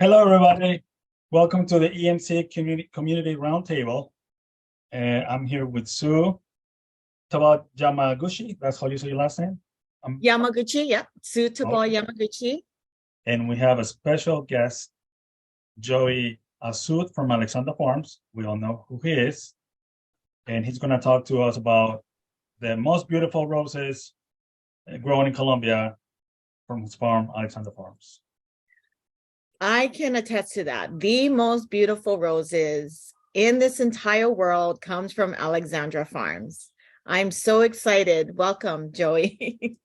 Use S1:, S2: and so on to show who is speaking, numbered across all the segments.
S1: Hello, everybody. Welcome to the EMC Community Roundtable. I'm here with Sue Tabbal-Yamaguchi. That's how you say your last name?
S2: Yamaguchi, yep. Sue Tabbal-Yamaguchi.
S1: And we have a special guest, Joey Azout from Alexandra Farms. We all know who he is. And he's going to talk to us about the most beautiful roses grown in Colombia from his farm, Alexandra Farms.
S2: I can attest to that. The most beautiful roses in this entire world comes from Alexandra Farms. I'm so excited. Welcome, Joey.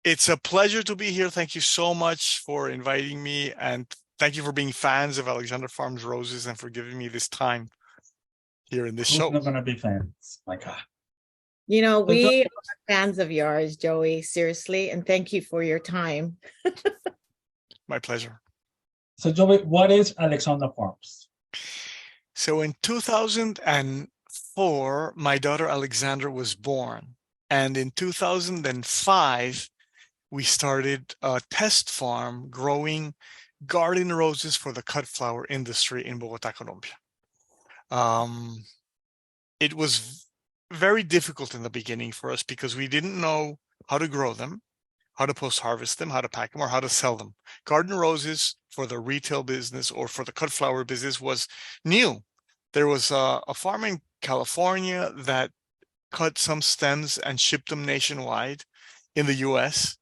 S3: It's a pleasure to be here. Thank you so much for inviting me, and thank you for being fans of Alexandra Farms roses and for giving me this time here in this show.
S1: Who's not going to be fans? My God.
S2: You know, we are fans of yours, Joey, seriously, and thank you for your time.
S3: My pleasure.
S1: So, Joey, what is Alexandra Farms?
S3: So in 2004, my daughter Alexandra was born. And in 2005, we started a test farm growing garden roses for the cut flower industry in Bogota, Colombia. It was very difficult in the beginning for us because we didn't know how to grow them, how to post-harvest them, how to pack them, or how to sell them. Garden roses for the retail business or for the cut flower business was new. There was a farm in California that cut some stems and shipped them nationwide in the US.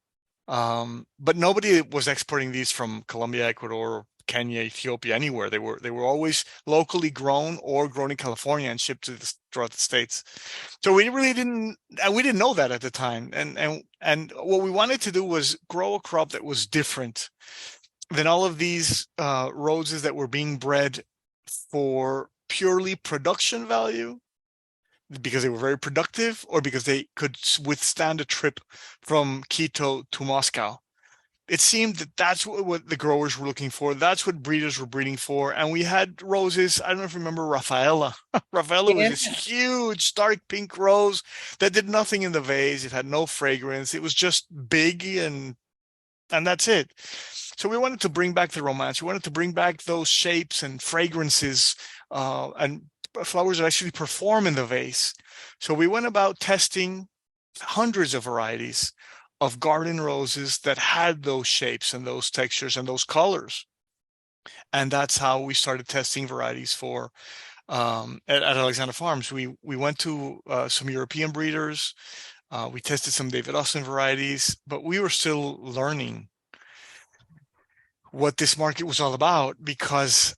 S3: But nobody was exporting these from Colombia, Ecuador, Kenya, Ethiopia, anywhere. They were always locally grown or grown in California and shipped throughout the states. So we really didn't know that at the time. And what we wanted to do was grow a crop that was different than all of these roses that were being bred for purely production value, because they were very productive or because they could withstand a trip from Quito to Moscow. It seemed that that's what the growers were looking for. That's what breeders were breeding for. And we had roses. I don't know if you remember Rafaela. Rafaela was this huge, dark pink rose that did nothing in the vase. It had no fragrance. It was just big and that's it. So we wanted to bring back the romance. We wanted to bring back those shapes and fragrances and flowers that actually perform in the vase. So we went about testing hundreds of varieties of garden roses that had those shapes and those textures and those colors. And that's how we started testing varieties for at Alexandra Farms. We went to some European breeders. We tested some David Austin varieties, but we were still learning what this market was all about, because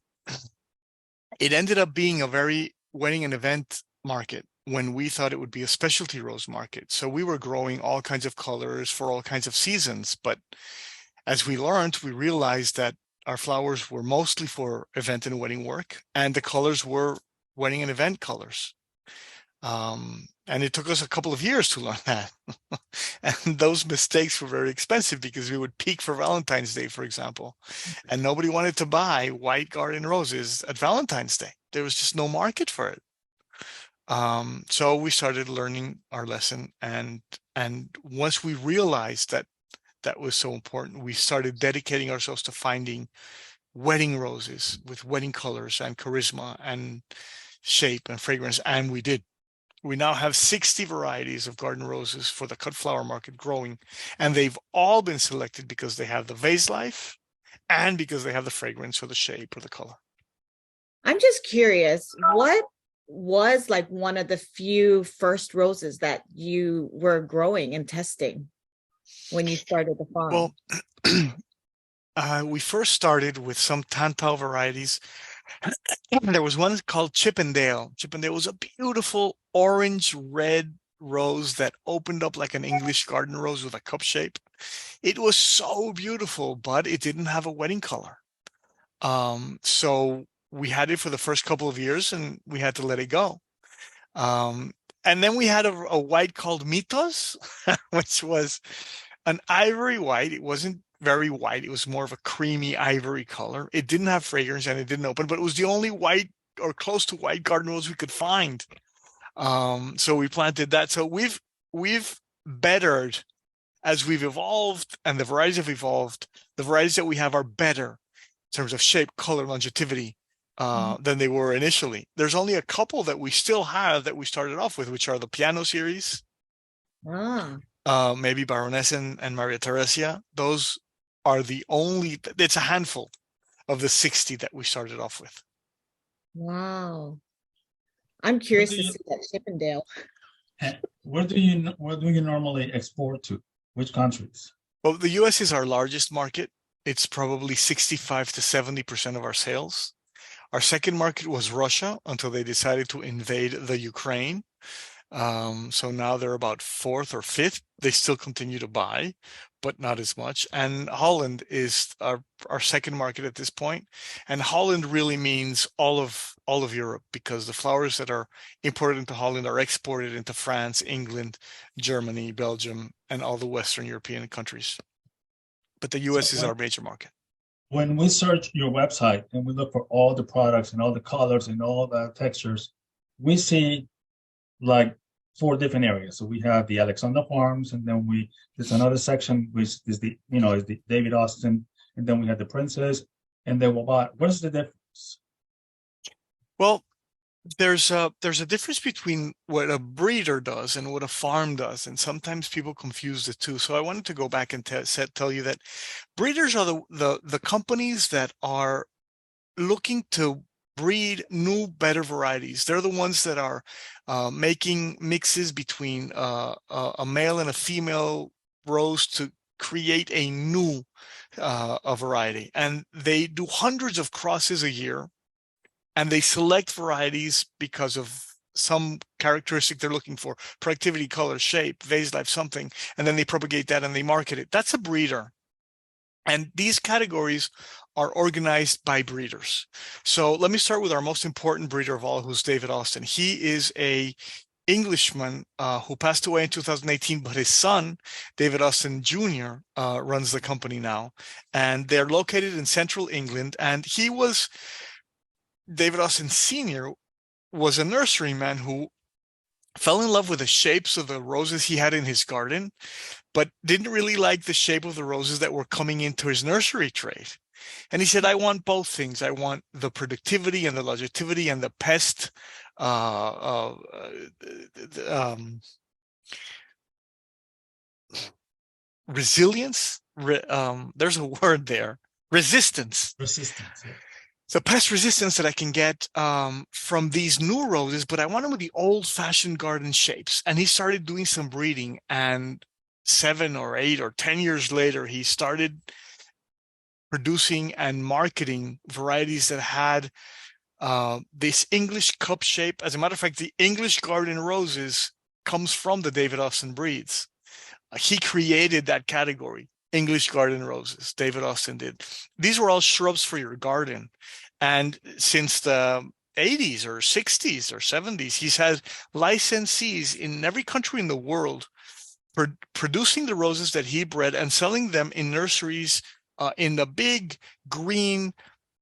S3: it ended up being a very wedding and event market when we thought it would be a specialty rose market. So we were growing all kinds of colors for all kinds of seasons. But as we learned, we realized that our flowers were mostly for event and wedding work, and the colors were wedding and event colors. And it took us a couple of years to learn that. And those mistakes were very expensive because we would peak for Valentine's Day, for example, and nobody wanted to buy white garden roses at Valentine's Day. There was just no market for it. So we started learning our lesson, and once we realized that that was so important, we started dedicating ourselves to finding wedding roses with wedding colors and charisma and shape and fragrance, and we did. We now have 60 varieties of garden roses for the cut flower market growing, and they've all been selected because they have the vase life and because they have the fragrance or the shape or the color.
S2: I'm just curious, what was like one of the few first roses that you were growing and testing when you started the farm?
S3: Well, we first started with some Tantau varieties. There was one called Chippendale. Chippendale was a beautiful orange-red rose that opened up like an English garden rose with a cup shape. It was so beautiful, but it didn't have a wedding color. So we had it for the first couple of years and we had to let it go. And then we had a white called Mitos, which was an ivory white. It wasn't very white. It was more of a creamy ivory color. It didn't have fragrance and it didn't open, but it was the only white or close to white garden rose we could find. So we planted that. So we've bettered as we've evolved, and the varieties have evolved. The varieties that we have are better terms of shape, color, longevity, than they were initially. There's only a couple that we still have that we started off with, which are the piano series, maybe Baroness and Maria Theresia. Those are the only, it's a handful of the 60 that we started off with.
S2: Wow. I'm curious to
S1: you-
S2: see that Chippendale.
S1: And where do you normally export to? Which countries?
S3: Well, the US is our largest market. It's probably 65 to 70% of our sales. Our second market was Russia until they decided to invade the Ukraine. So now they're about fourth or fifth. They still continue to buy, but not as much. And Holland is our second market at this point. And Holland really means all of Europe, because the flowers that are imported into Holland are exported into France, England, Germany, Belgium, and all the Western European countries. But the US is our major market.
S1: When we search your website and we look for all the products and all the colors and all the textures, we see like 4 different areas. So we have the Alexandra Farms, and then there's another section which is the David Austin, and then we have the Princess, and then what is the difference?
S3: Well, there's a difference between what a breeder does and what a farm does, and sometimes people confuse the two. So I wanted to go back and tell you that breeders are the companies that are looking to breed new, better varieties. They're the ones that are making mixes between a male and a female rose to create a new a variety. And they do hundreds of crosses a year, and they select varieties because of some characteristic they're looking for: productivity, color, shape, vase life, something, and then they propagate that and they market it. That's a breeder. And these categories are organized by breeders. So let me start with our most important breeder of all, who's David Austin. He is a Englishman who passed away in 2018, but his son, David Austin Jr., runs the company now. And they're located in central England. And David Austin Sr. was a nurseryman who fell in love with the shapes of the roses he had in his garden, but didn't really like the shape of the roses that were coming into his nursery trade. And he said, I want both things. I want the productivity and the longevity and the pest resilience. There's a word there. Resistance.
S1: Resistance. Yeah.
S3: The pest resistance that I can get from these new roses, but I want them with the old-fashioned garden shapes. And he started doing some breeding, and 7 or 8 or 10 years later, he started producing and marketing varieties that had this English cup shape. As a matter of fact, the English garden roses comes from the David Austin breeds. He created that category, English garden roses. David Austin did. These were all shrubs for your garden. And since the 80s or 60s or 70s, he's had licensees in every country in the world producing the roses that he bred and selling them in nurseries in the big green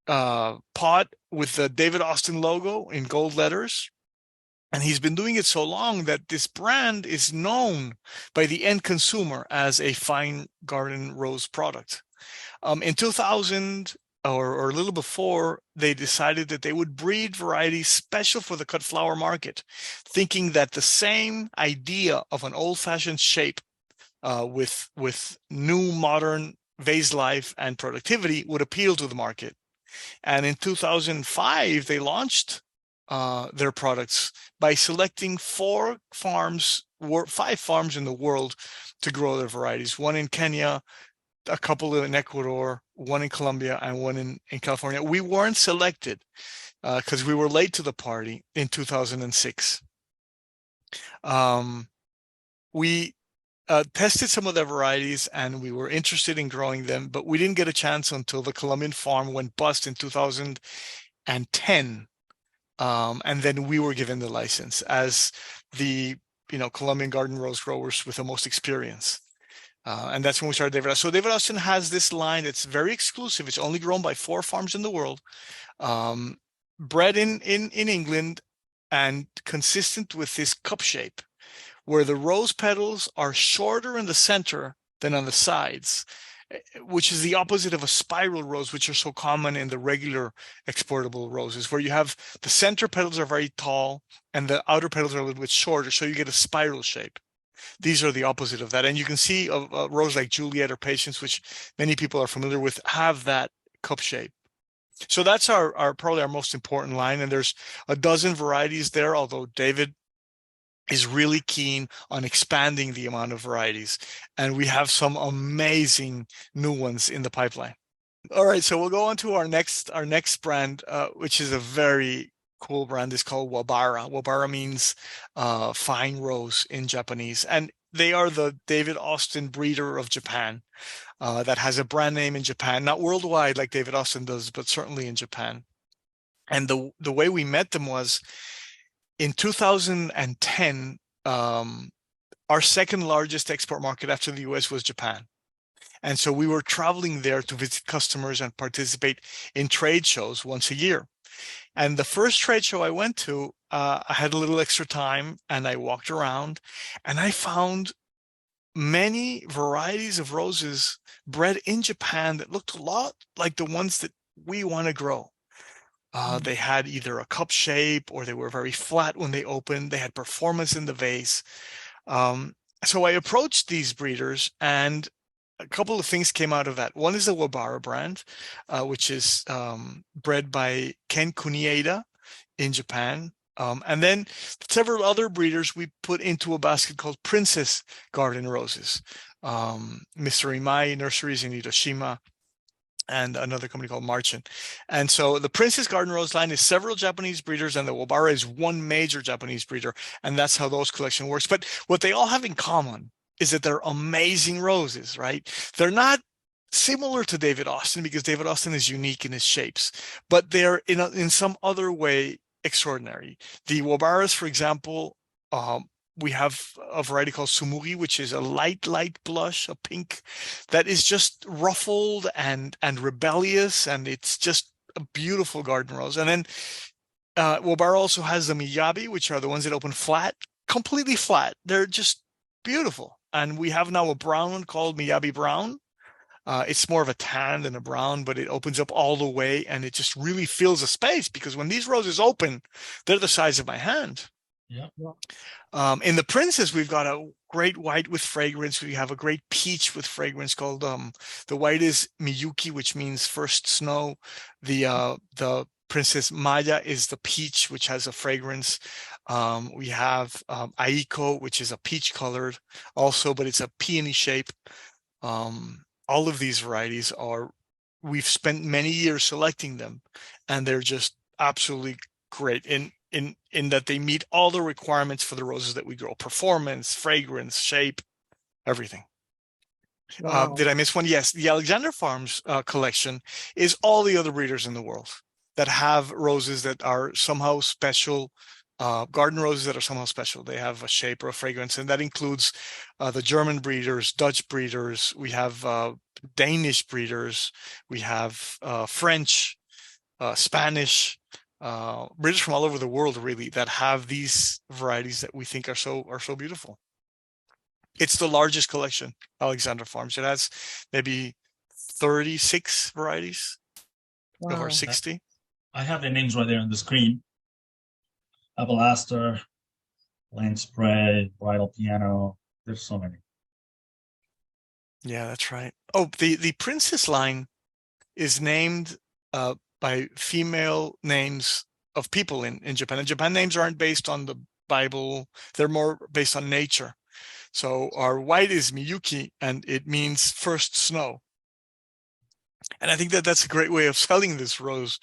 S3: pot with the David Austin logo in gold letters. And he's been doing it so long that this brand is known by the end consumer as a fine garden rose product. In 2000 or a little before, they decided that they would breed varieties special for the cut flower market, thinking that the same idea of an old-fashioned shape with new modern vase life and productivity would appeal to the market. And in 2005, they launched their products by selecting 5 farms in the world to grow their varieties. 1 in Kenya, a couple in Ecuador, 1 in Colombia, and 1 in California. We weren't selected because we were late to the party in 2006. We tested some of their varieties and we were interested in growing them, but we didn't get a chance until the Colombian farm went bust in 2010. And then we were given the license as the Colombian garden rose growers with the most experience. And that's when we started David Austin. So David Austin has this line that's very exclusive. It's only grown by 4 farms in the world, bred in England, and consistent with this cup shape, where the rose petals are shorter in the center than on the sides. which is the opposite of a spiral rose, which are so common in the regular exportable roses, where you have the center petals are very tall and the outer petals are a little bit shorter, so you get a spiral shape. These are the opposite of that. And you can see a rose like Juliet or Patience, which many people are familiar with, have that cup shape. So that's our probably our most important line. And there's a dozen varieties there, although David is really keen on expanding the amount of varieties. And we have some amazing new ones in the pipeline. All right, so we'll go on to our next brand, which is a very cool brand. It's called Wabara. Wabara means fine rose in Japanese. And they are the David Austin breeder of Japan that has a brand name in Japan, not worldwide like David Austin does, but certainly in Japan. And the way we met them was in 2010, our second largest export market after the US was Japan. And so we were traveling there to visit customers and participate in trade shows once a year. And the first trade show I went to, I had a little extra time and I walked around and I found many varieties of roses bred in Japan that looked a lot like the ones that we want to grow. They had either a cup shape or they were very flat when they opened. They had performance in the vase. So I approached these breeders and a couple of things came out of that. One is the Wabara brand, which is bred by Ken Kunieda in Japan. And then several other breeders we put into a basket called Princess Garden Roses. Mr. Imai Nurseries in Hiroshima and another company called Marchen. And so the Princess Garden Rose line is several Japanese breeders and the Wabara is one major Japanese breeder. And that's how those collection works. But what they all have in common is that they're amazing roses, right? They're not similar to David Austin because David Austin is unique in his shapes, but they're in some other way extraordinary. The Wabaras, for example, we have a variety called Sumuri, which is a light blush, a pink that is just ruffled and rebellious, and it's just a beautiful garden rose. And then Wabara also has the Miyabi, which are the ones that open flat, completely flat. They're just beautiful. And we have now a brown one called Miyabi Brown. It's more of a tan than a brown, but it opens up all the way and it just really fills a space because when these roses open, they're the size of my hand.
S1: Yeah.
S3: In the Princess, we've got a great white with fragrance. We have a great peach with fragrance called the white is Miyuki, which means first snow. The Princess Maya is the peach, which has a fragrance. We have Aiko, which is a peach colored also, but it's a peony shape. All of these varieties we've spent many years selecting them, and they're just absolutely great in that they meet all the requirements for the roses that we grow: performance, fragrance, shape, everything.
S2: Wow.
S3: Did I miss one? Yes, the Alexandra Farms collection is all the other breeders in the world that have roses that are somehow special, garden roses that are somehow special. They have a shape or a fragrance, and that includes the German breeders, Dutch breeders. We have Danish breeders. We have French, Spanish, breeders from all over the world, really, that have these varieties that we think are so beautiful. It's the largest collection, Alexandra Farms. It has maybe 36 varieties of our 60.
S1: I have the names right there on the screen. Apple Aster, Land Spray, Bridal Piano. There's so many.
S3: Yeah, that's right. Oh, the Princess line is named by female names of people in Japan. And Japan names aren't based on the Bible. They're more based on nature. So our white is Miyuki, and it means first snow. And I think that that's a great way of selling this rose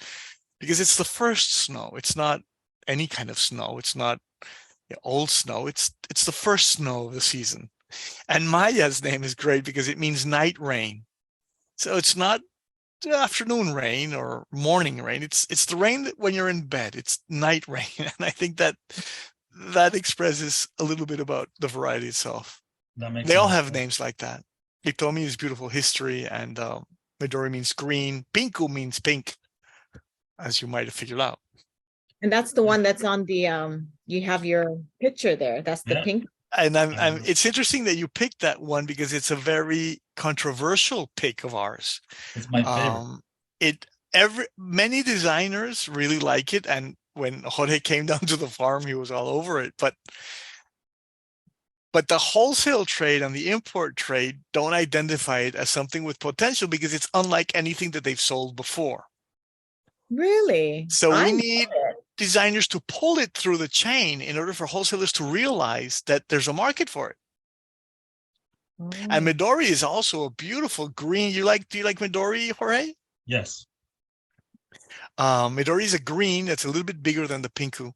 S3: because it's the first snow. It's not any kind of snow. It's not old snow. It's the first snow of the season. And Maya's name is great because it means night rain. So it's not afternoon rain or morning rain. It's the rain that when you're in bed. It's night rain. And I think that expresses a little bit about the variety itself. They all have names like that. Hitomi is beautiful history, and Midori means green. Pinku means pink, as you might have figured out.
S2: And that's the one that's on the you have your picture there. That's the pink.
S3: And it's interesting that you picked that one because it's a very controversial pick of ours.
S1: It's my favorite.
S3: Many designers really like it, and when Jorge came down to the farm, he was all over it. But the wholesale trade and the import trade don't identify it as something with potential because it's unlike anything that they've sold before.
S2: Really?
S3: So
S2: I
S3: we
S2: know
S3: need
S2: it.
S3: designers to pull it through the chain in order for wholesalers to realize that there's a market for it. And
S2: Oh.
S3: Midori is also a beautiful green. Do you like Midori, Jorge?
S1: Yes.
S3: Midori is a green that's a little bit bigger than the pinku.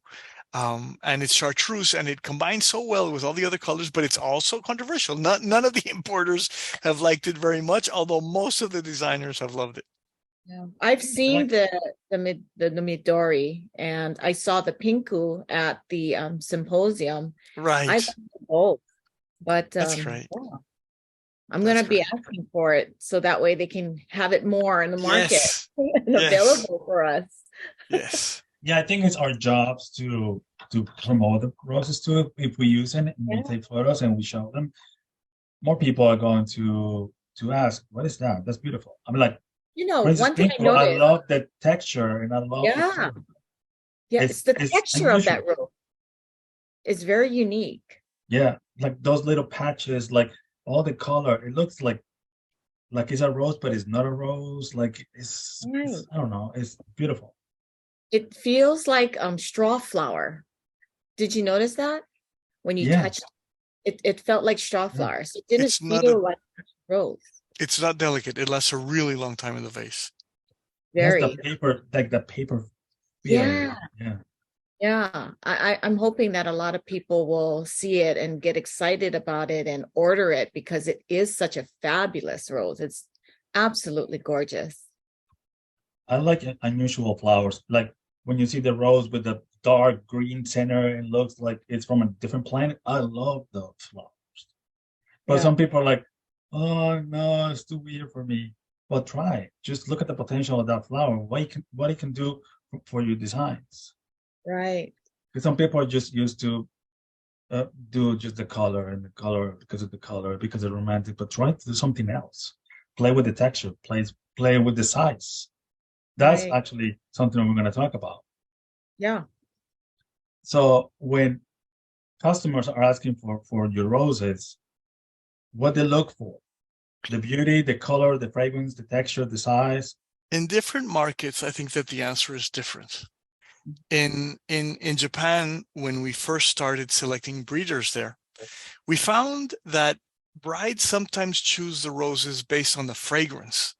S3: And it's chartreuse, and it combines so well with all the other colors, but it's also controversial. None of the importers have liked it very much, although most of the designers have loved it.
S2: Yeah. I've seen the Midori, and I saw the Pinku at the symposium. I
S3: Right.
S2: like them both, but
S3: That's right.
S2: yeah. I'm gonna
S3: That's
S2: be
S3: right.
S2: asking for it so that way they can have it more in the market
S3: Yes.
S2: and
S3: Yes.
S2: available for us.
S3: Yes.
S1: Yeah, I think it's our jobs to promote the roses too. If we use it and we
S2: Yeah.
S1: take photos and we show them, more people are going to ask, "What is that? That's beautiful." I'm like,
S2: You know,
S1: for instance,
S2: one thing I
S1: pink, I
S2: noticed,
S1: love the texture and I love the
S2: yeah,
S1: color.
S2: yeah, it's the
S1: It's
S2: texture of that
S1: unusual.
S2: rose. It's very unique.
S1: Yeah, like those little patches, like all the color. It looks like it's a rose, but it's not a rose. Like it's
S2: Right.
S1: I don't know. It's beautiful.
S2: It feels like straw flower. Did you notice that when you
S1: Yeah.
S2: touched it? It felt like straw flower. So it didn't
S3: It's not
S2: feel like rose.
S3: It's not delicate. It lasts a really long time in the vase.
S1: It has
S2: Very.
S1: the paper, like the paper feel.
S2: Yeah.
S1: Yeah.
S2: Yeah. I'm hoping that a lot of people will see it and get excited about it and order it because it is such a fabulous rose. It's absolutely gorgeous.
S1: I like unusual flowers. Like when you see the rose with the dark green center, it looks like it's from a different planet. I love those flowers. But
S2: Yeah.
S1: some people are like, "Oh no, it's too weird for me." Well, try it. Just look at the potential of that flower. What it can do for your designs.
S2: Right.
S1: Because some people are just used to do just the color and the color because of the color, because it's romantic. But try to do something else. Play with the texture. Play with the size. That's
S2: Right.
S1: actually something we're going to talk about.
S2: Yeah.
S1: So when customers are asking for your roses, what they look for, the beauty, the color, the fragrance, the texture, the size.
S3: In different markets, I think that the answer is different. In Japan, when we first started selecting breeders there, we found that brides sometimes choose the roses based on the fragrance.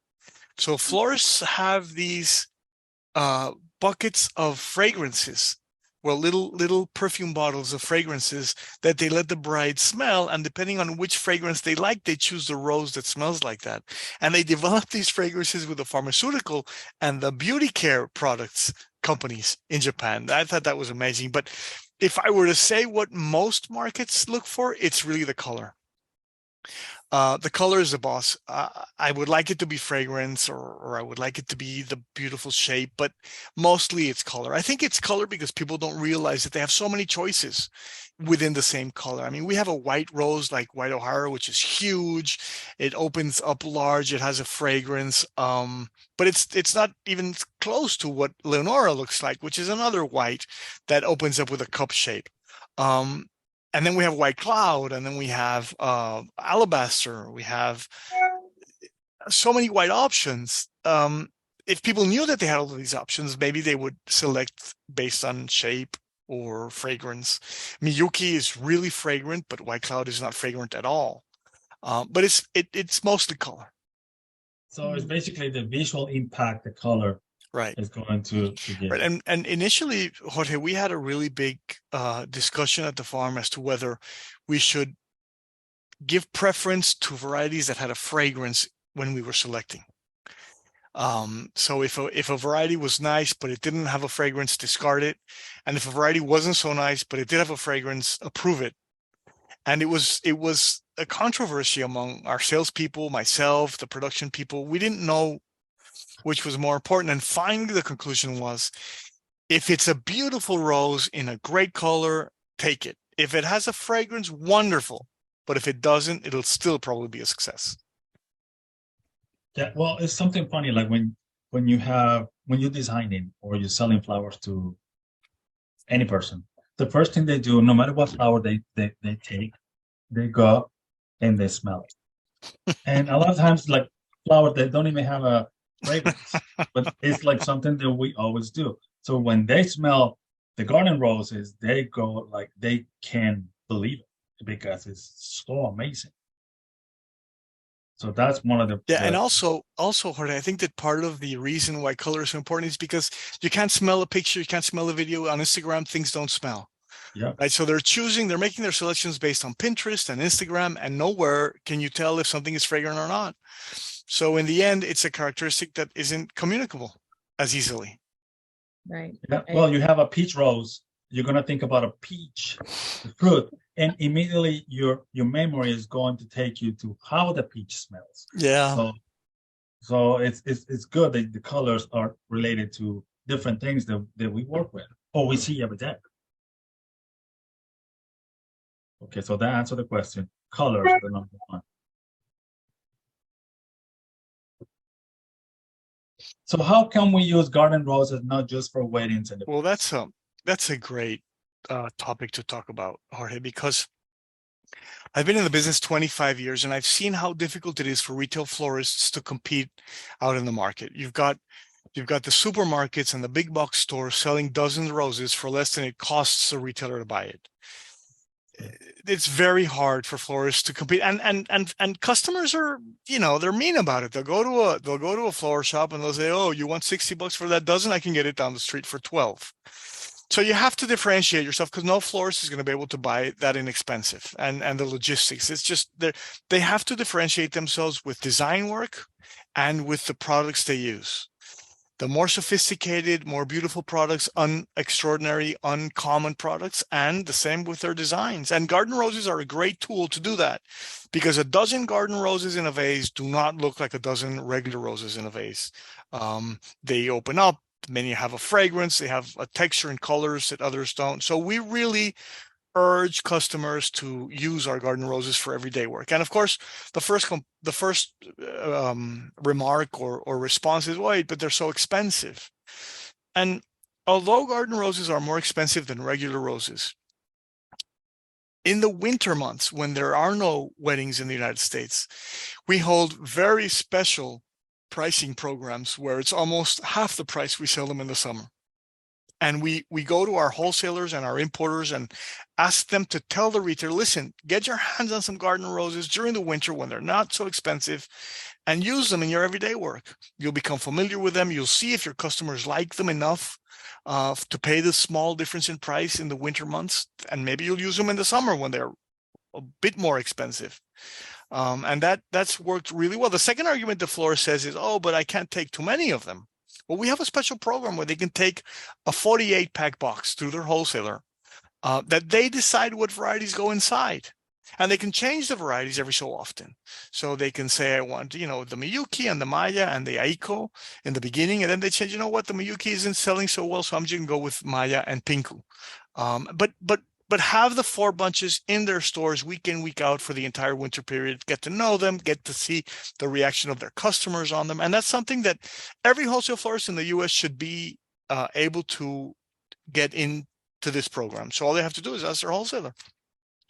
S3: So florists have these buckets of fragrances, well, little perfume bottles of fragrances that they let the bride smell, and depending on which fragrance they like, they choose the rose that smells like that. And they develop these fragrances with the pharmaceutical and the beauty care products companies in Japan. I thought that was amazing. But if I were to say what most markets look for, it's really the color. The color is the boss. I would like it to be fragrance, or I would like it to be the beautiful shape, but mostly it's color. I think it's color because people don't realize that they have so many choices within the same color. I mean, we have a white rose like White O'Hara, which is huge. It opens up large. It has a fragrance, but it's not even close to what Leonora looks like, which is another white that opens up with a cup shape. And then we have White Cloud, and then we have Alabaster. We have so many white options. If people knew that they had all of these options, maybe they would select based on shape or fragrance. Miyuki is really fragrant, but White Cloud is not fragrant at all. But it's mostly color.
S1: So it's basically the visual impact the color
S3: Right.
S1: is going to give.
S3: Right. And initially, Jorge, we had a really big discussion at the farm as to whether we should give preference to varieties that had a fragrance when we were selecting. So if a variety was nice, but it didn't have a fragrance, discard it. And if a variety wasn't so nice, but it did have a fragrance, approve it. And it was a controversy among our salespeople, myself, the production people. We didn't know which was more important. And finally, the conclusion was, if it's a beautiful rose in a great color, take it. If it has a fragrance, wonderful. But if it doesn't, it'll still probably be a success.
S1: Yeah, well, it's something funny, like when you're designing or you're selling flowers to any person, the first thing they do, no matter what flower they take, they go and they smell it. And a lot of times, like flowers that don't even have a fragrance, but it's like something that we always do. So when they smell the garden roses, they go like they can't believe it because it's so amazing. So that's one of
S3: Yeah, and also Jorge, I think that part of the reason why color is so important is because you can't smell a picture, you can't smell a video on Instagram. Things don't smell.
S1: Yeah.
S3: Right. So they're making their selections based on Pinterest and Instagram, and nowhere can you tell if something is fragrant or not. So in the end, it's a characteristic that isn't communicable as easily.
S2: Right.
S1: Yeah. Well, you have a peach rose, you're gonna think about a peach, the fruit, and immediately your memory is going to take you to how the peach smells.
S3: Yeah.
S1: So it's good that the colors are related to different things that we work with or we see every day. Okay, so that answered the question. Colors are the number one. So how can we use garden roses not just for weddings and
S3: Well, that's a great topic to talk about, Jorge, because I've been in the business 25 years and I've seen how difficult it is for retail florists to compete out in the market. You've got the supermarkets and the big box stores selling dozens of roses for less than it costs a retailer to buy it. It's very hard for florists to compete, and customers are, they're mean about it. They'll go to a flower shop and they'll say, "Oh, you want $60 for that dozen? I can get it down the street for 12." So you have to differentiate yourself because no florist is going to be able to buy that inexpensive, and the logistics. It's just they have to differentiate themselves with design work and with the products they use. The more sophisticated, more beautiful products, extraordinary, uncommon products, and the same with their designs. And garden roses are a great tool to do that because a dozen garden roses in a vase do not look like a dozen regular roses in a vase. They open up, many have a fragrance, they have a texture and colors that others don't. So we really urge customers to use our garden roses for everyday work. And of course, the first remark or response is, "Wait, but they're so expensive." And although garden roses are more expensive than regular roses, in the winter months when there are no weddings in the United States, we hold very special pricing programs where it's almost half the price we sell them in the summer. And we go to our wholesalers and our importers and ask them to tell the retailer, "Listen, get your hands on some garden roses during the winter when they're not so expensive and use them in your everyday work. You'll become familiar with them. You'll see if your customers like them enough to pay the small difference in price in the winter months. And maybe you'll use them in the summer when they're a bit more expensive." And that's worked really well. The second argument the florist says is, "Oh, but I can't take too many of them." Well, we have a special program where they can take a 48-pack box through their wholesaler that they decide what varieties go inside. And they can change the varieties every so often. So they can say, "I want, the Miyuki and the Maya and the Aiko in the beginning." And then they change, "You know what, the Miyuki isn't selling so well, so I'm just going to go with Maya and Pinku." But have the 4 bunches in their stores week in, week out for the entire winter period, get to know them, get to see the reaction of their customers on them. And that's something that every wholesale florist in the US should be able to get into this program. So all they have to do is ask their wholesaler,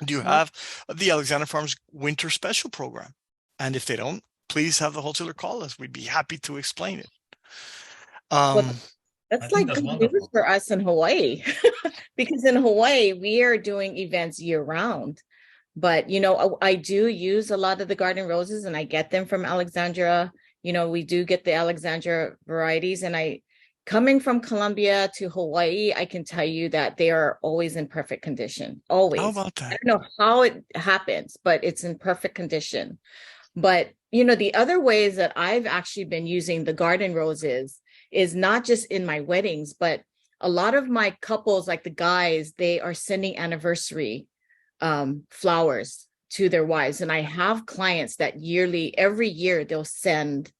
S3: "Do you have the Alexandra Farms Winter Special program?" And if they don't, please have the wholesaler call us. We'd be happy to explain it.
S2: That's like good news for us in Hawaii, because in Hawaii, we are doing events year round. But, I do use a lot of the garden roses and I get them from Alexandra. We do get the Alexandra varieties. And coming from Colombia to Hawaii, I can tell you that they are always in perfect condition. Always.
S3: How about that?
S2: I don't know how it happens, but it's in perfect condition. But, the other ways that I've actually been using the garden roses is not just in my weddings, but a lot of my couples, like the guys, they are sending anniversary flowers to their wives. And I have clients that every year they'll send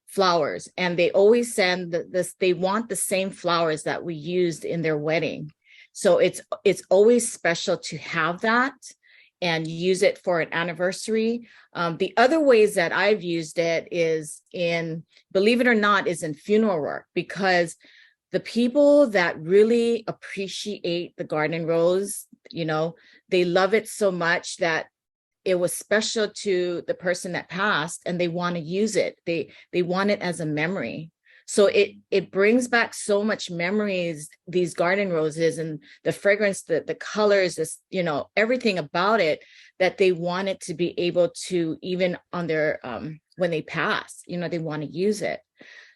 S2: flowers, and they always send this, they want the same flowers that we used in their wedding. So it's always special to have that. and use it for an anniversary. The other ways that I've used it is in, believe it or not, is in funeral work, because the people that really appreciate the garden rose, you know, they love it so much that it was special to the person that passed, and they want to use it. They want it as a memory. So it brings back so much memories, these garden roses, and the fragrance, the colors, this, you know, everything about it, that they want it to be able to, even on their when they pass, you know, they want to use it.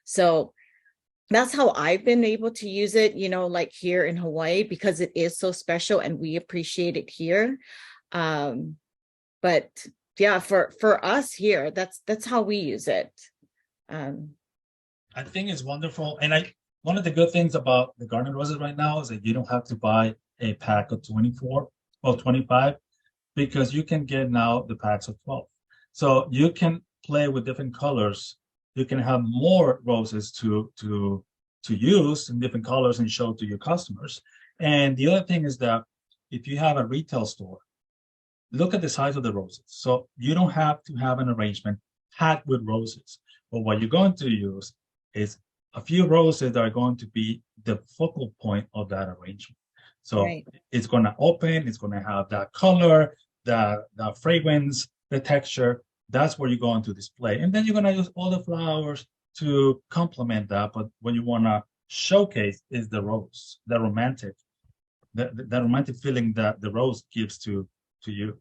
S2: So that's how I've been able to use it, you know, like here in Hawaii, because it is so special and we appreciate it here. But yeah, for us here, that's how we use it.
S1: I think it's wonderful. And one of the good things about the garden roses right now is that you don't have to buy a pack of 24 or 25, because you can get now the packs of 12. So you can play with different colors. You can have more roses to use in different colors and show to your customers. And the other thing is that if you have a retail store, look at the size of the roses. So you don't have to have an arrangement packed with roses. But what you're going to use is a few roses that are going to be the focal point of that arrangement. So
S2: Right.
S1: It's going to open, it's going to have that color, the fragrance, the texture. That's where you're going to display. And then you're going to use all the flowers to complement that. But what you want to showcase is the rose, the romantic feeling that the rose gives to you.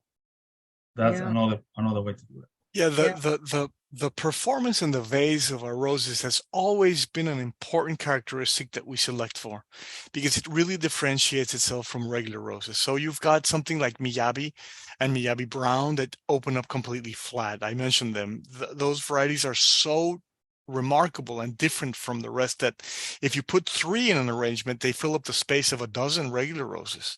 S1: That's
S2: Yeah.
S1: another way to do it.
S3: Yeah,
S2: Yeah.
S3: the performance in the vase of our roses has always been an important characteristic that we select for, because it really differentiates itself from regular roses. So you've got something like Miyabi and Miyabi Brown that open up completely flat. I mentioned them. Those varieties are so remarkable and different from the rest that if you put 3 in an arrangement, they fill up the space of a dozen regular roses.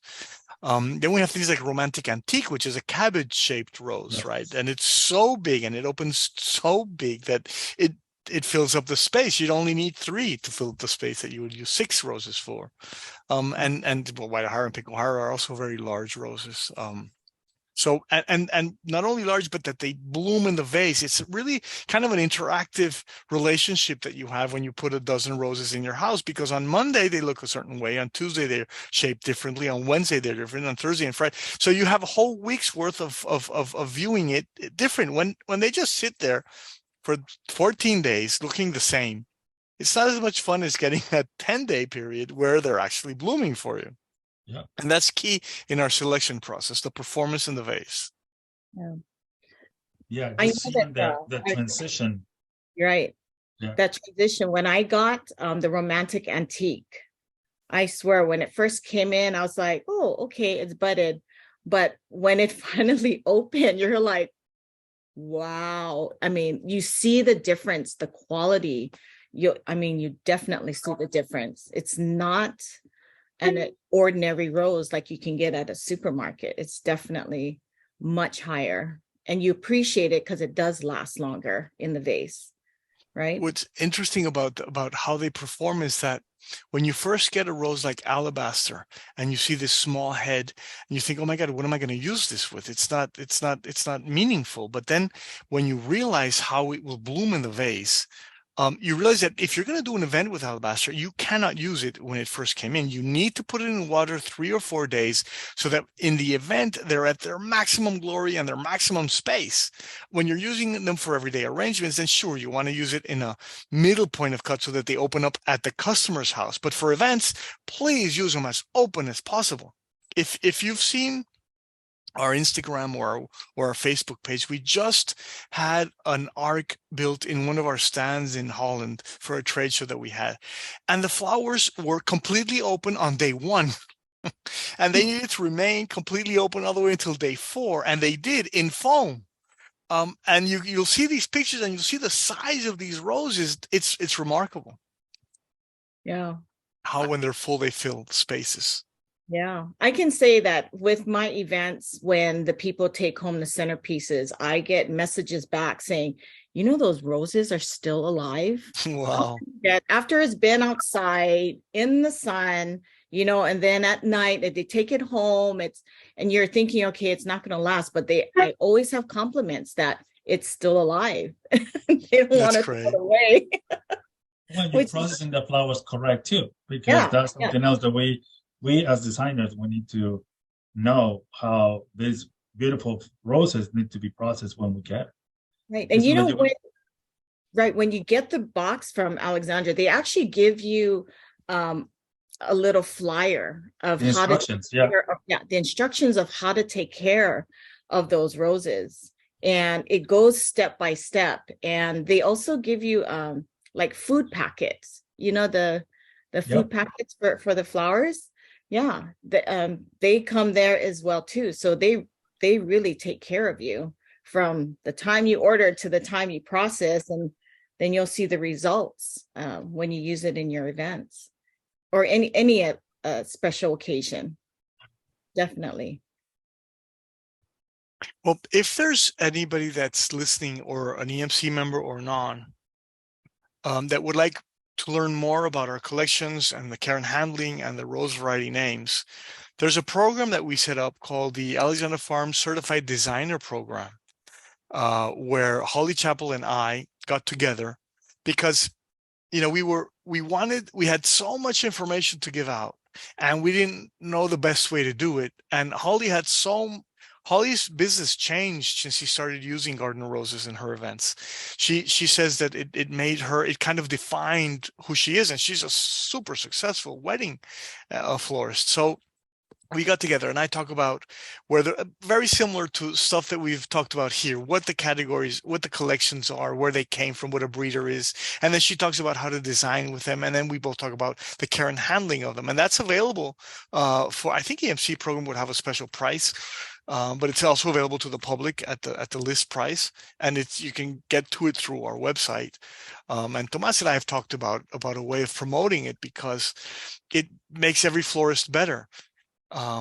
S3: Then we have things like Romantic Antique, which is a cabbage-shaped rose,
S1: Yes.
S3: right? And it's so big and it opens so big that it fills up the space. You'd only need 3 to fill up the space that you would use 6 roses for. And well, Waihara and Pikuhara are also very large roses. So and not only large, but that they bloom in the vase. It's really kind of an interactive relationship that you have when you put a dozen roses in your house, because on Monday they look a certain way, on Tuesday they're shaped differently, on Wednesday they're different, on Thursday and Friday. So you have a whole week's worth of viewing it different. When they just sit there for 14 days looking the same, it's not as much fun as getting that 10-day period where they're actually blooming for you.
S1: Yeah.
S3: And that's key in our selection process, the performance in the vase.
S1: Yeah,
S2: I
S1: just
S2: know
S1: seeing
S2: that,
S1: the transition.
S2: You're right.
S1: Yeah.
S2: That transition, when I got the Romantic Antique, I swear when it first came in, I was like, oh, okay, it's budded. But when it finally opened, you're like, wow. I mean, you see the difference, the quality. You definitely see the difference. It's not an ordinary rose like you can get at a supermarket. It's definitely much higher. And you appreciate it because it does last longer in the vase, right?
S3: What's interesting about how they perform is that when you first get a rose like alabaster and you see this small head and you think, oh my God, what am I going to use this with? It's not meaningful. But then when you realize how it will bloom in the vase, you realize that if you're going to do an event with alabaster, you cannot use it when it first came in. You need to put it in water 3 or 4 days so that in the event they're at their maximum glory and their maximum space. When you're using them for everyday arrangements, then sure, you want to use it in a middle point of cut so that they open up at the customer's house. But for events, please use them as open as possible. If you've seen our Instagram or our Facebook page, we just had an arc built in one of our stands in Holland for a trade show that we had. And the flowers were completely open on day 1. And they needed to remain completely open all the way until day 4. And they did in foam. And you'll see these pictures and you'll see the size of these roses. It's remarkable.
S2: Yeah.
S3: How when they're full, they fill spaces.
S2: Yeah, I can say that with my events, when the people take home the centerpieces, I get messages back saying, you know, those roses are still alive.
S3: Wow.
S2: That after it's been outside in the sun, and then at night they take it home, and you're thinking, okay, it's not going to last, but I always have compliments that it's still alive. They don't want to throw it away.
S1: Well, you're processing the flowers correct too, because that's something else that we as designers, we need to know how these beautiful roses need to be processed when we get it.
S2: Right. And when you get the box from Alexandra, they actually give you a little flyer of
S1: the instructions.
S2: The instructions of how to take care of those roses. And it goes step by step. And they also give you like food packets, the food packets for the flowers. Yeah. They come there as well too. So they really take care of you from the time you order to the time you process, and then you'll see the results when you use it in your events or any special occasion. Definitely.
S3: Well, if there's anybody that's listening, or an EMC member or non, that would like to learn more about our collections and the care and handling and the rose variety names, there's a program that we set up called the Alexandra Farms Certified Designer Program, where Holly Chappell and I got together because, we had so much information to give out, and we didn't know the best way to do it. And Holly's business changed since she started using garden roses in her events. She says that it made her, it kind of defined who she is, and she's a super successful wedding florist. So we got together and I talk about very similar to stuff that we've talked about here, what the categories, what the collections are, where they came from, what a breeder is. And then she talks about how to design with them. And then we both talk about the care and handling of them. And that's available for, I think EMC program would have a special price, but it's also available to the public at the list price. And you can get to it through our website. And Tomas and I have talked about a way of promoting it, because it makes every florist better.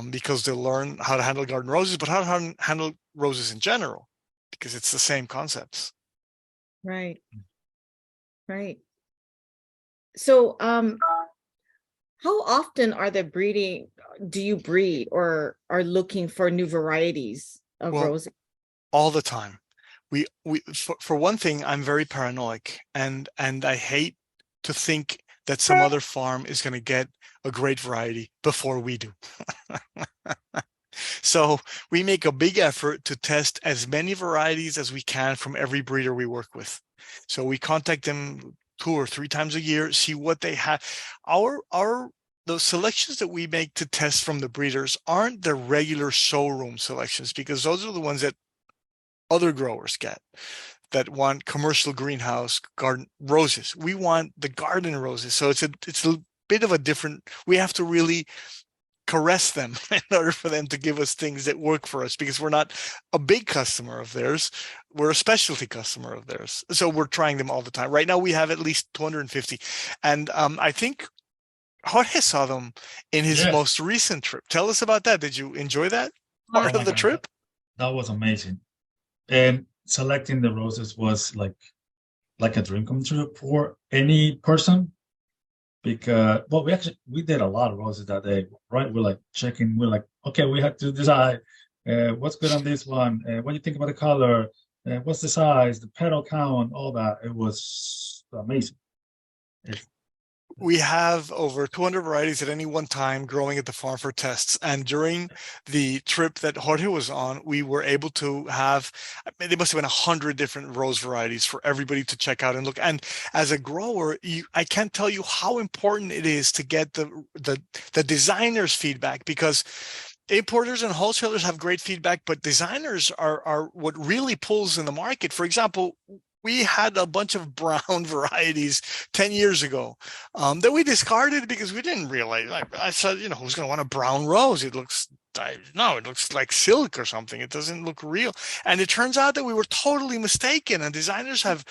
S3: Because they learn how to handle garden roses, but how to handle roses in general, because it's the same concepts.
S2: Right. So, how often do you breed or are looking for new varieties of roses?
S3: All the time. For one thing, I'm very paranoid, and I hate to think that some other farm is going to get a great variety before we do. So we make a big effort to test as many varieties as we can from every breeder we work with. So we contact them 2 or 3 times a year, see what they have. The selections that we make to test from the breeders aren't the regular showroom selections, because those are the ones that other growers get that want commercial greenhouse garden roses. We want the garden roses. So it's a bit of a different, we have to really caress them in order for them to give us things that work for us, because we're not a big customer of theirs. We're a specialty customer of theirs. So we're trying them all the time. Right now we have at least 250. And I think Jorge saw them in his most recent trip. Tell us about that. Did you enjoy that part of the trip?
S1: That was amazing. And selecting the roses was like a dream come true for any person, because we did a lot of roses that day, right? We're like checking, we're like, okay, we have to decide what's good on this one, what do you think about the color, what's the size, the petal count, all that. It was amazing.
S3: We have over 200 varieties at any one time growing at the farm for tests. And during the trip that Jorge was on, we were able to have, there must have been 100 different rose varieties for everybody to check out and look. And as a grower, I can't tell you how important it is to get the designer's feedback, because importers and wholesalers have great feedback, but designers are what really pulls in the market. For example, we had a bunch of brown varieties 10 years ago that we discarded because we didn't realize. I said, who's going to want a brown rose? It looks like silk or something. It doesn't look real. And it turns out that we were totally mistaken. And designers have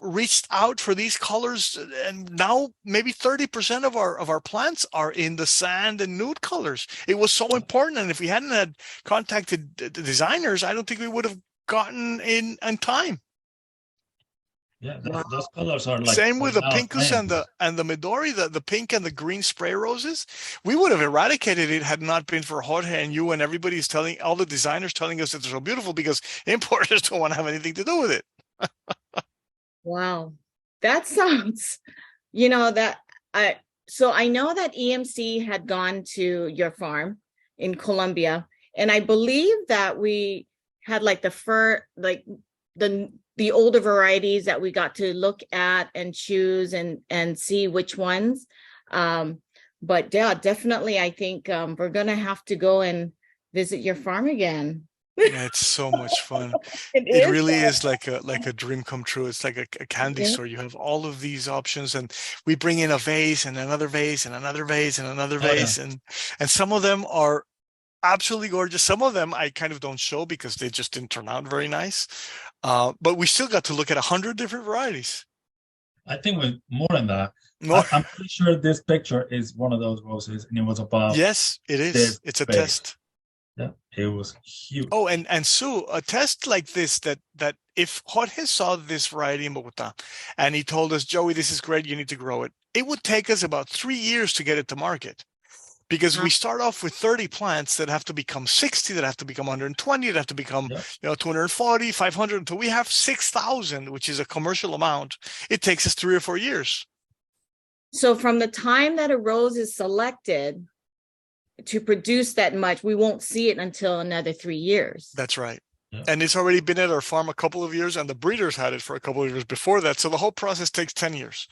S3: reached out for these colors, and now maybe 30% of our plants are in the sand and nude colors. It was so important. And if we hadn't had contacted the designers, I don't think we would have gotten in time.
S1: Yeah,
S2: Wow.
S1: those colors are like
S3: Same with
S1: right
S3: the
S1: now
S3: Pincus
S1: trend.
S3: and the Midori, the pink and the green spray roses. We would have eradicated it had not been for Jorge and you and everybody's telling all the designers telling us that they're so beautiful because importers don't want to have anything to do with it.
S2: Wow. That sounds, you know, that I so I know that EMC had gone to your farm in Colombia, and I believe that we had like the older varieties that we got to look at and choose and see which ones. But yeah, definitely I think we're gonna have to go and visit your farm again.
S3: Yeah, it's so much fun.
S2: It
S3: It
S2: is.
S3: really is like a dream come true. It's like a candy
S2: Yeah.
S3: store. You have all of these options, and we bring in a vase and another vase and another vase and another
S1: Oh yeah.
S3: vase, and some of them are absolutely gorgeous. Some of them I kind of don't show because they just didn't turn out very nice. But we still got to look at 100 different varieties.
S1: I think with more than that.
S3: More,
S1: I'm pretty sure this picture is one of those roses, and it was about
S3: yes, it is.
S1: this
S3: It's a
S1: big.
S3: test.
S1: Yeah, it was huge.
S3: Oh, and Sue, a test like this that if Jorge saw this variety in Bogota and he told us, Joey, this is great, you need to grow it, it would take us about 3 years to get it to market. Because we start off with 30 plants that have to become 60, that have to become 120, that have to become
S1: Yeah.
S3: 240, 500 until we have 6,000, which is a commercial amount. It takes us 3 or 4 years.
S2: So from the time that a rose is selected to produce that much, we won't see it until another 3 years.
S3: That's right.
S1: Yeah.
S3: And it's already been at our farm a couple of years, and the breeders had it for a couple of years before that. So the whole process takes 10 years.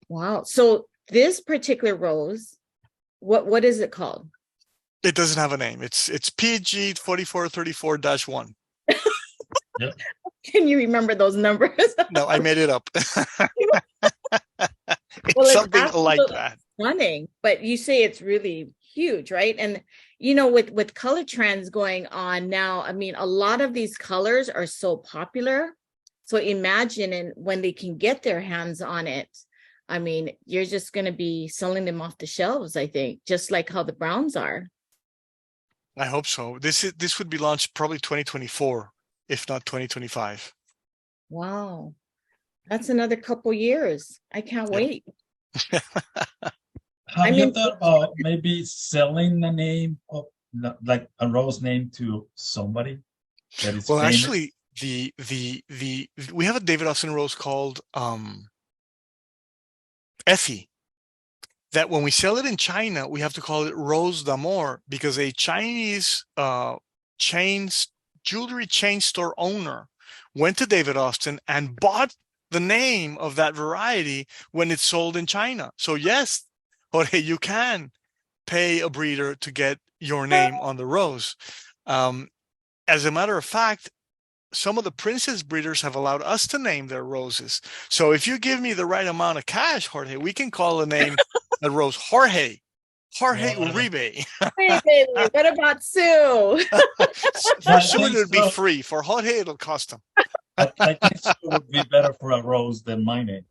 S2: Wow. So this particular rose, what is it called?
S3: It doesn't have a name. It's PG 4434-1.
S1: Yeah.
S2: Can you remember those numbers?
S3: No, I made it up. It's
S2: Well, it's
S3: something like
S2: absolutely
S3: that.
S2: stunning, but you say it's really huge, right? And you know, with color trends going on now, I mean, a lot of these colors are so popular. So imagine, and when they can get their hands on it, I mean, you're just going to be selling them off the shelves, I think, just like how the browns are.
S3: I hope so. This would be launched probably 2024, if not 2025.
S2: Wow. That's another couple years. I can't wait.
S1: Have you thought about maybe selling the name of like a rose name to somebody that is
S3: Well,
S1: famous?
S3: actually, we have a David Austin rose called Effie. That when we sell it in China, we have to call it Rose d'Amour because a Chinese jewelry chain store owner went to David Austin and bought the name of that variety when it's sold in China. So yes, Jorge, you can pay a breeder to get your name on the rose. As a matter of fact, some of the princess breeders have allowed us to name their roses. So if you give me the right amount of cash, Jorge, we can call the name the rose Jorge Uribe.
S2: What about Sue?
S3: For Sue, it would be free. For Jorge, it'll cost him.
S1: I think it would be better for a rose than my name.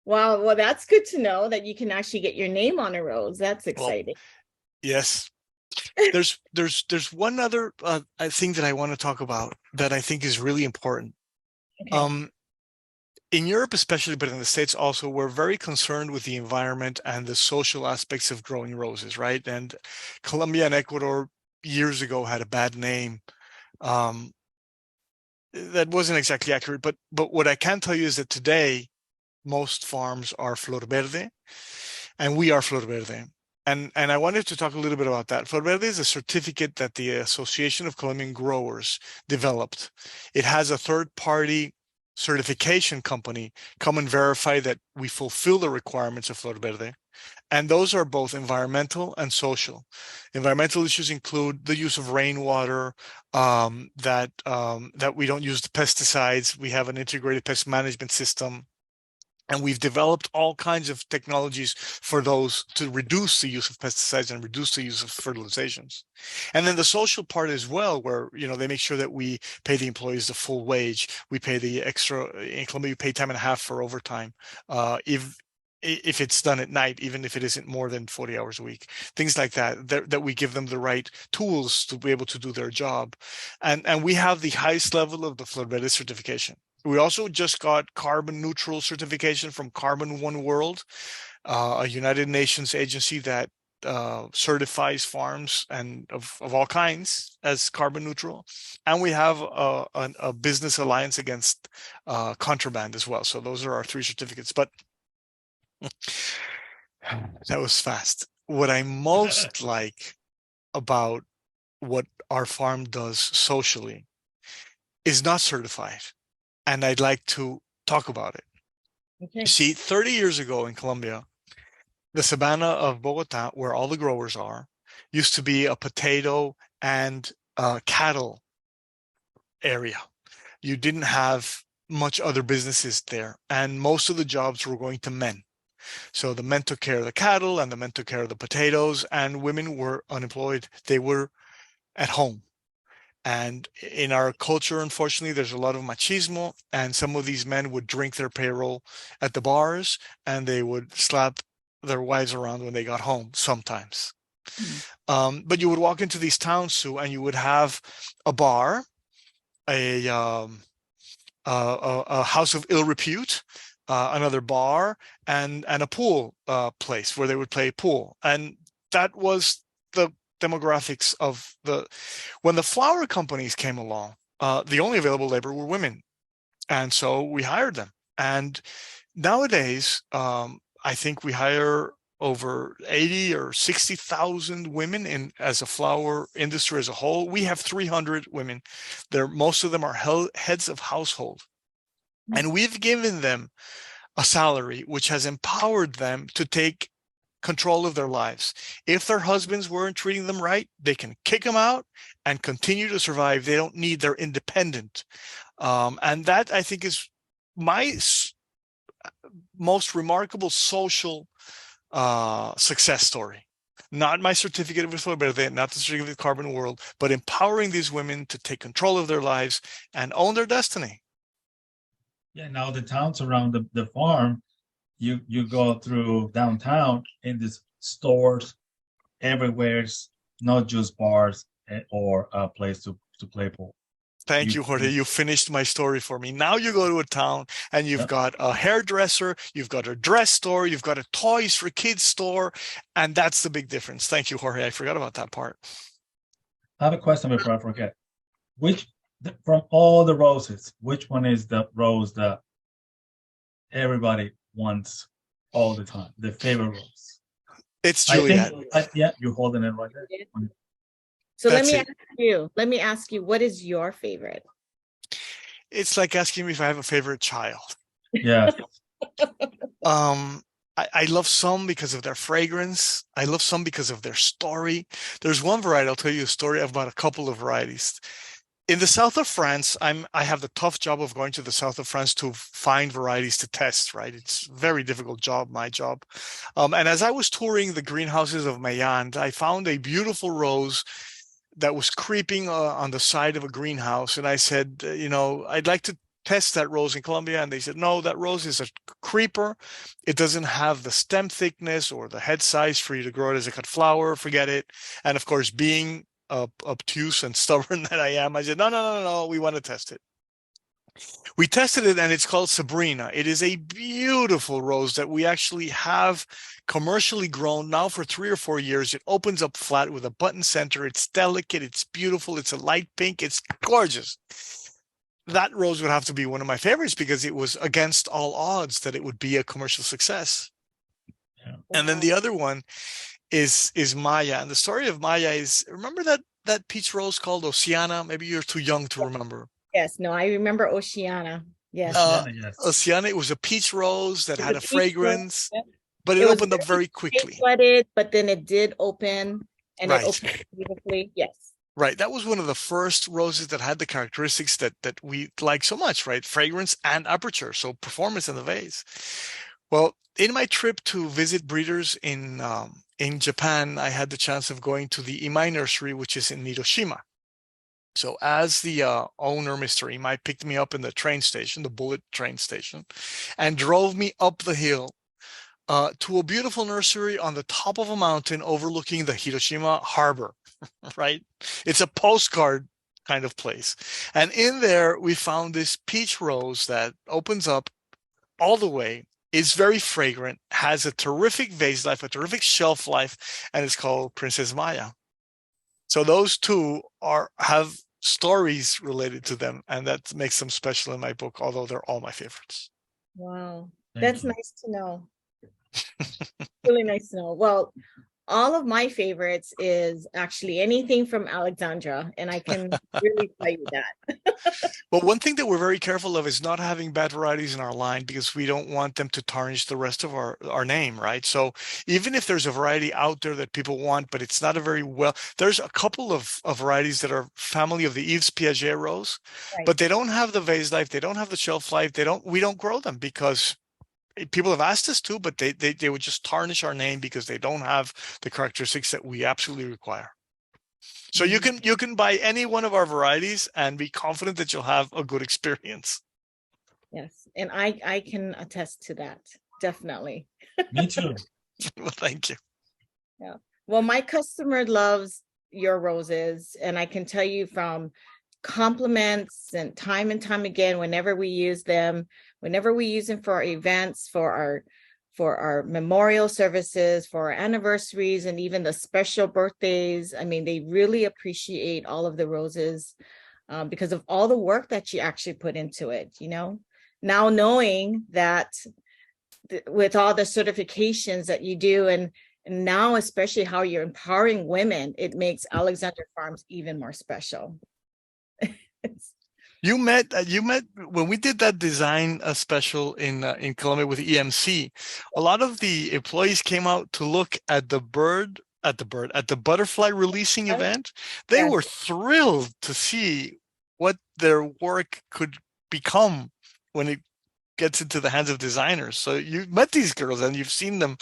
S2: Wow, well, that's good to know that you can actually get your name on a rose. That's exciting.
S3: Well, yes. There's one other thing that I want to talk about that I think is really important. Okay. In Europe especially, but in the States also, we're very concerned with the environment and the social aspects of growing roses, right? And Colombia and Ecuador years ago had a bad name. That wasn't exactly accurate, but what I can tell you is that today, most farms are Flor Verde, and we are Flor Verde. And I wanted to talk a little bit about that. Flor Verde is a certificate that the Association of Colombian Growers developed. It has a third-party certification company come and verify that we fulfill the requirements of Flor Verde. And those are both environmental and social. Environmental issues include the use of rainwater, that we don't use the pesticides. We have an integrated pest management system. And we've developed all kinds of technologies for those to reduce the use of pesticides and reduce the use of fertilizations. And then the social part as well, where, they make sure that we pay the employees the full wage. We pay the extra, in Colombia, you pay time and a half for overtime. if it's done at night, even if it isn't more than 40 hours a week, things like that we give them the right tools to be able to do their job. And we have the highest level of the Florida certification. We also just got carbon neutral certification from Carbon One World, a United Nations agency that certifies farms and of all kinds as carbon neutral. And we have a business alliance against contraband as well. So those are our 3 certificates. But that was fast. What I most like about what our farm does socially is not certified. And I'd like to talk about it.
S2: Okay.
S3: See, 30 years ago in Colombia, the Savannah of Bogota, where all the growers are, used to be a potato and cattle area. You didn't have much other businesses there. And most of the jobs were going to men. So the men took care of the cattle and the men took care of the potatoes, and women were unemployed. They were at home. And in our culture, unfortunately, there's a lot of machismo, and some of these men would drink their payroll at the bars, and they would slap their wives around when they got home sometimes. But you would walk into these towns, Sue, and you would have a bar, a house of ill repute, another bar, and a pool place where they would play pool. And that was the demographics of when the flower companies came along. The only available labor were women, and so we hired them. And nowadays, I think we hire over 80 or 60,000 women as a flower industry as a whole. We have 300 women. Most of them are heads of household, and we've given them a salary which has empowered them to take control of their lives. If their husbands weren't treating them right, they can kick them out and continue to survive. They don't need their independent. And that, I think, is my most remarkable social success story. Not my certificate of employability, not the certificate of Carbon World, but empowering these women to take control of their lives and own their destiny.
S1: Yeah, now the towns around the farm, you go through downtown in these stores, everywhere's not just bars or a place to play pool.
S3: Thank you, Jorge. You finished my story for me. Now you go to a town and you've got a hairdresser, you've got a dress store, you've got a toys for kids store, and that's the big difference. Thank you, Jorge. I forgot about that part.
S1: I have a question before I forget. From all the roses, which one is the rose that everybody wants all the time? The favorite rose?
S3: It's Juliet.
S1: Yeah, you're holding it right there.
S2: So let me ask you, what is your favorite?
S3: It's like asking me if I have a favorite child.
S1: Yeah.
S3: I love some because of their fragrance. I love some because of their story. There's one variety, I'll tell you a story about a couple of varieties. In the south of France, I have the tough job of going to the south of France to find varieties to test, right? It's a very difficult job, my job. And as I was touring the greenhouses of Mayand, I found a beautiful rose that was creeping on the side of a greenhouse. And I said, I'd like to test that rose in Colombia. And they said, no, that rose is a creeper. It doesn't have the stem thickness or the head size for you to grow it as a cut flower. Forget it. And of course, being obtuse and stubborn that I am, I said, no, we want to test it. We tested it, and it's called Sabrina. It is a beautiful rose that we actually have commercially grown now for 3 or 4 years. It opens up flat with a button center. It's delicate. It's beautiful. It's a light pink. It's gorgeous. That rose would have to be one of my favorites because it was against all odds that it would be a commercial success. Yeah. And then the other one is Maya. And the story of Maya is, remember that peach rose called Oceana? Maybe you're too young to remember.
S2: Yes, no, I remember Oceana. Yes.
S1: Yes.
S3: Oceana, it was a peach rose that had a fragrance, but it opened up very quickly.
S2: Flooded, but then it did open, and it opened beautifully. Yes.
S3: Right. That was one of the first roses that had the characteristics that we like so much, right? Fragrance and aperture, so performance in the vase. Well, in my trip to visit breeders in Japan, I had the chance of going to the Imai nursery, which is in Hiroshima. So as the owner, Mr. Imai, picked me up in the train station, the bullet train station, and drove me up the hill to a beautiful nursery on the top of a mountain overlooking the Hiroshima harbor, right? It's a postcard kind of place. And in there, we found this peach rose that opens up all the way, is very fragrant, has a terrific vase life, a terrific shelf life, and it's called Princess Maya. So those two have stories related to them, and that makes them special in my book, although they're all my favorites.
S2: Wow.
S1: Thank
S2: That's
S1: you.
S2: nice to know. Really nice to know. Well, all of my favorites is actually anything from Alexandra, and I can really tell you that.
S3: Well, one thing that we're very careful of is not having bad varieties in our line, because we don't want them to tarnish the rest of our name, right? So even if there's a variety out there that people want, but it's not a very well, there's a couple of varieties that are family of the Yves Piaget rose,
S2: Right.
S3: but they don't have the vase life, they don't have the shelf life, we don't grow them because people have asked us to, but they would just tarnish our name because they don't have the characteristics that we absolutely require. So you can buy any one of our varieties and be confident that you'll have a good experience.
S2: Yes, and I can attest to that, definitely.
S1: Me too.
S3: Well, thank you.
S2: Yeah. Well, my customer loves your roses, and I can tell you from compliments and time again, whenever we use them for our events, for our memorial services, for our anniversaries, and even the special birthdays. I mean, they really appreciate all of the roses because of all the work that you actually put into it, you know? Now knowing that with all the certifications that you do, and now especially how you're empowering women, it makes Alexandra Farms even more special.
S3: You met when we did that design special in Colombia with EMC. A lot of the employees came out to look at the butterfly releasing event. They
S2: Yes.
S3: were thrilled to see what their work could become when it gets into the hands of designers. So you met these girls and you've seen them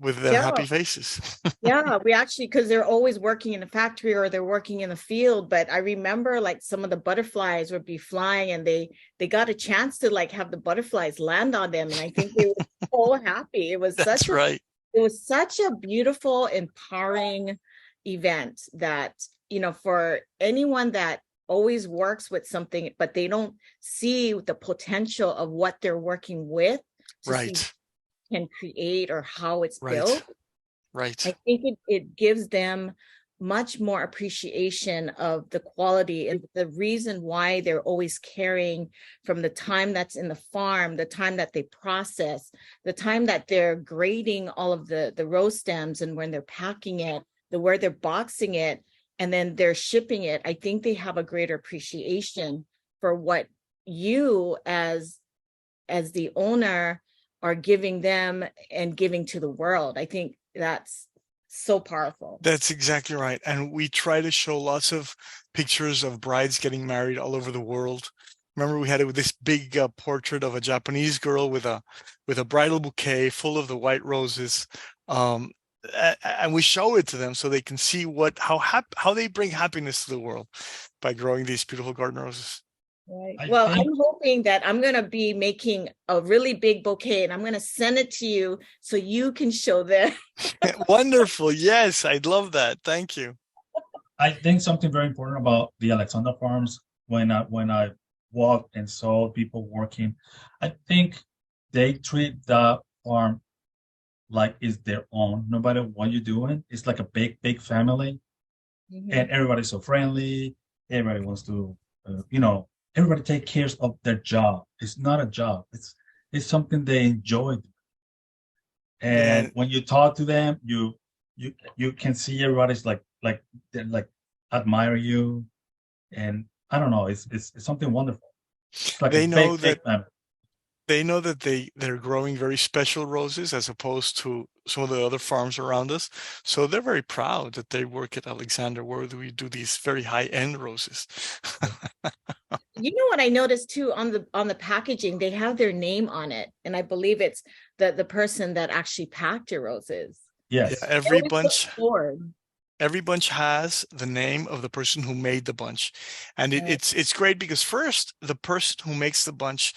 S3: with their happy faces.
S2: Yeah, we actually, because they're always working in a factory or they're working in the field. But I remember like some of the butterflies would be flying, and they got a chance to like have the butterflies land on them, and I think they were so happy. It was
S3: That's right.
S2: It was such a beautiful, empowering event that, you know, for anyone that always works with something, but they don't see the potential of what they're working with to
S3: Right.
S2: see can create or how it's
S3: Right.
S2: built.
S3: Right.
S2: I think it gives them much more appreciation of the quality and the reason why they're always caring, from the time that's in the farm, the time that they process, the time that they're grading all of the rose stems, and when they're packing it, where they're boxing it, and then they're shipping it. I think they have a greater appreciation for what you as the owner are giving them and giving to the world. I think that's so powerful.
S3: That's exactly right. And we try to show lots of pictures of brides getting married all over the world. Remember, we had this big portrait of a Japanese girl with a bridal bouquet full of the white roses. And we show it to them so they can see how they bring happiness to the world by growing these beautiful garden roses.
S2: Right. Well, I'm hoping that I'm going to be making a really big bouquet, and I'm going to send it to you so you can show them.
S3: Wonderful. Yes, I'd love that. Thank you.
S1: I think something very important about the Alexandra Farms, when I walked and saw people working, I think they treat the farm like it's their own. No matter what you're doing, it's like a big family, and everybody's so friendly. Everybody wants to, everybody take care of their job. It's not a job. It's something they enjoy. And when you talk to them, you can see everybody's like they like admire you, and I don't know. It's something wonderful. It's like
S3: they know
S1: big family.
S3: They know that they're growing very special roses as opposed to some of the other farms around us. So they're very proud that they work at Alexandra, where we do these very high-end roses.
S2: You know what I noticed too, on the packaging, they have their name on it, and I believe it's the person that actually packed your roses.
S1: Yes.
S3: Yeah, every bunch has the name of the person who made the bunch, and it's great because first, the person who makes the bunch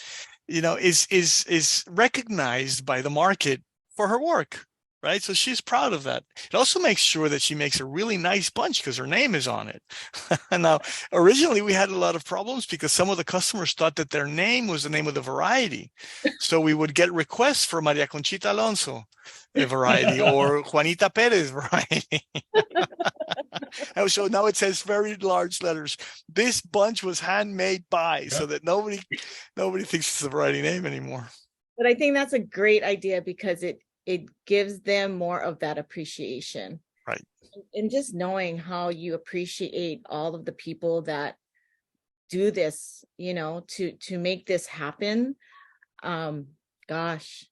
S3: is recognized by the market for her work, right? So she's proud of that. It also makes sure that she makes a really nice bunch because her name is on it. Now, originally we had a lot of problems because some of the customers thought that their name was the name of the variety. So we would get requests for Maria Conchita Alonso variety or Juanita Perez variety. And so now it says very large letters, this bunch was handmade by, so that nobody thinks it's a variety name anymore.
S2: But I think that's a great idea because it gives them more of that appreciation.
S3: Right.
S2: And just knowing how you appreciate all of the people that do this, to make this happen. Gosh,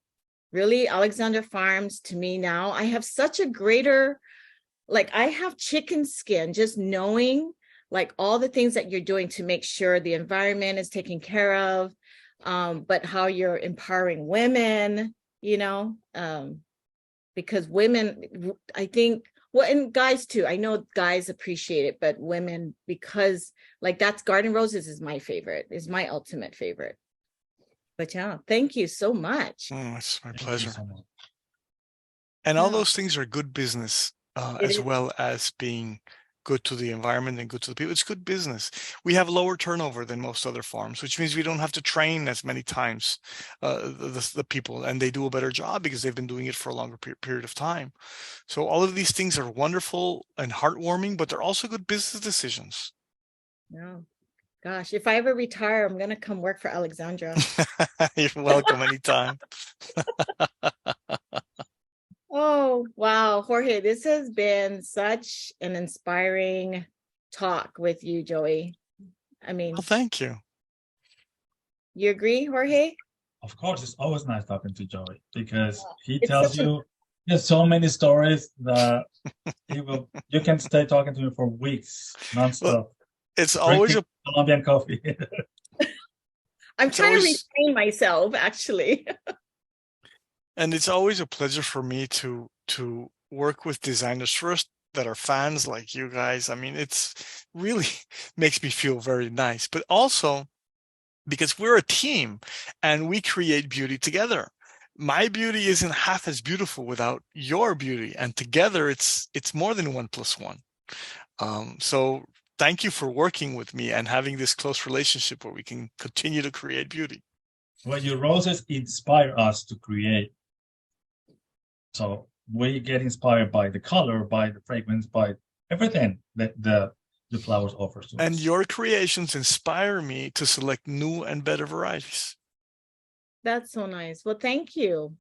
S2: really, Alexandra Farms, to me now, I have such a greater, like, I have chicken skin just knowing like all the things that you're doing to make sure the environment is taken care of, but how you're empowering women, because women, I think, well, and guys too, I know guys appreciate it, but women, because like that's Garden Roses is my favorite, is my ultimate favorite. But yeah, thank you so much.
S3: It's my pleasure. And all those things are good business, as well as being good to the environment and good to the people. It's good business. We have lower turnover than most other farms, which means we don't have to train as many times the people, and they do a better job because they've been doing it for a longer period of time. So all of these things are wonderful and heartwarming, but they're also good business decisions.
S2: Yeah. Gosh, if I ever retire, I'm going to come work for Alexandra.
S3: You're welcome anytime.
S2: Oh, wow. Jorge, this has been such an inspiring talk with you, Joey. I mean,
S3: well, thank you.
S2: You agree, Jorge?
S1: Of course, it's always nice talking to Joey because he tells you there's so many stories that you can stay talking to him for weeks nonstop.
S3: Well, it's always a
S1: Colombian coffee.
S2: I'm trying to restrain myself, actually.
S3: And it's always a pleasure for me to work with designers first that are fans like you guys. I mean, it's really makes me feel very nice, but also because we're a team and we create beauty together. My beauty isn't half as beautiful without your beauty, and together it's more than 1 + 1. So thank you for working with me and having this close relationship where we can continue to create beauty.
S1: Well, your roses inspire us to create. So we get inspired by the color, by the fragrance, by everything that the flowers offer to us.
S3: And your creations inspire me to select new and better varieties.
S2: That's so nice. Well, thank you.